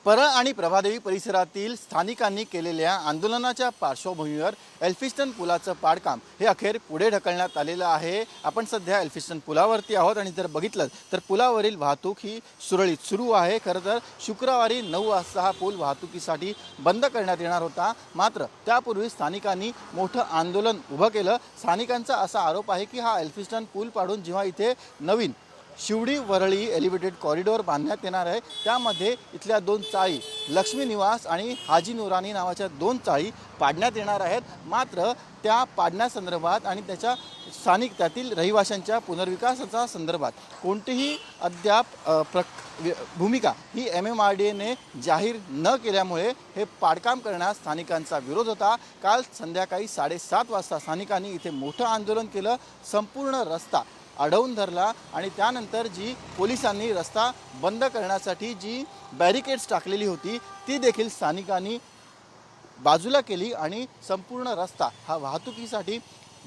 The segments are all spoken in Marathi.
परळ आणि प्रभादेवी परिसरातील स्थानिकांनी केलेल्या आंदोलनाच्या पार्श्वभूमीवर एल्फिस्टन पुलाचं पाडकाम हे अखेर पुढे ढकलण्यात आलेलं आहे। आपण सध्या एल्फिस्टन पुलावरती आहोत आणि जर बघितलं तर पुलावरील वाहतूक ही सुरळीत सुरू आहे। खरं तर शुक्रवारी 9 वाजता हा पूल वाहतुकीसाठी बंद करण्यात येणार होता, मात्र त्यापूर्वी स्थानिकांनी मोठं आंदोलन उभं केलं। स्थानिकांचा असा आरोप आहे की हा एल्फिस्टन पूल पाडून जेव्हा इथे नवीन शिवडी वरळी एलिव्हेटेड कॉरिडॉर बांधण्यात येणार आहे, त्यामध्ये इथल्या 2 चाळी लक्ष्मी निवास आणि हाजी नुरानी नावाच्या 2 चाळी पाडण्यात येणार आहेत। मात्र त्या पाडण्यासंदर्भात आणि त्याच्या स्थानिक त्यातील रहिवाशांच्या पुनर्विकासाच्या संदर्भात कोणतीही अद्याप भूमिका ही MMRDAने जाहीर न केल्यामुळे हे पाडकाम करण्यास स्थानिकांचा विरोध होता। काल संध्याकाळी 7:30 वाजता स्थानिकांनी इथे मोठं आंदोलन केलं, संपूर्ण रस्ता अडवून धरला आणि त्यानंतर जी पोलिसांनी रस्ता बंद करण्यासाठी जी बॅरिकेड्स टाकलेली होती ती देखील स्थानिकांनी बाजूला केली आणि संपूर्ण रस्ता हा वाहतुकीसाठी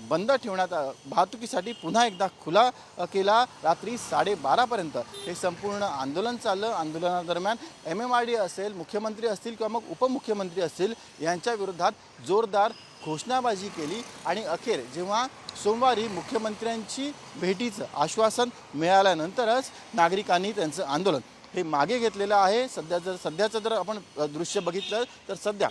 बंद ठेवण्यात वाहतुकीसाठी पुन्हा एकदा खुला केला। रात्री 12:30 पर्यंत हे संपूर्ण आंदोलन चाललं। आंदोलनादरम्यान MMRDA असेल, मुख्यमंत्री असतील किंवा मग उपमुख्यमंत्री असतील यांच्या विरोधात जोरदार घोषणाबाजी केली आणि अखेर जेव्हा सोमवारी मुख्यमंत्र्यांची भेटीचं आश्वासन मिळाल्यानंतरच नागरिकांनी त्यांचं आंदोलन हे मागे घेतलेलं आहे। सध्याचं जर आपण दृश्य बघितलं तर सध्या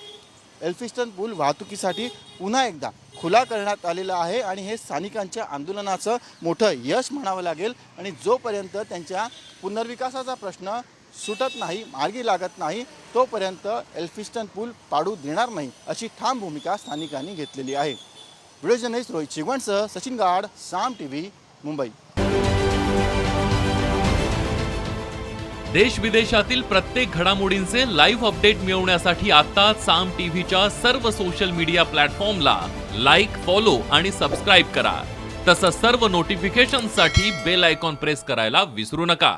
एल्फिस्टन पूल वाहतुकीसाठी पुन्हा एकदा खुला करण्यात आलेला आहे आणि हे स्थानिकांच्या आंदोलनाचं मोठं यश म्हणावं लागेल। आणि जोपर्यंत त्यांच्या पुनर्विकासाचा प्रश्न सुटत नाही, मार्गी लागत नाही, तोपर्यंत एल्फिस्टन पूल पाडू देणार नाही अशी ठाम भूमिका स्थानिकांनी घेतलेली आहे। व्हिडिओ जर्नलिस्ट रोहित चिगवणसह सचिन गाड, साम TV, मुंबई। देश विदेशातील प्रत्येक घडामोडींचे लाईव्ह अपडेट मिळवण्यासाठी आता साम टीव्हीच्या सर्व सोशल मीडिया प्लॅटफॉर्मला लाईक, फॉलो आणि सबस्क्राईब करा। तसंच सर्व नोटिफिकेशनसाठी बेल आयकॉन प्रेस करायला विसरू नका।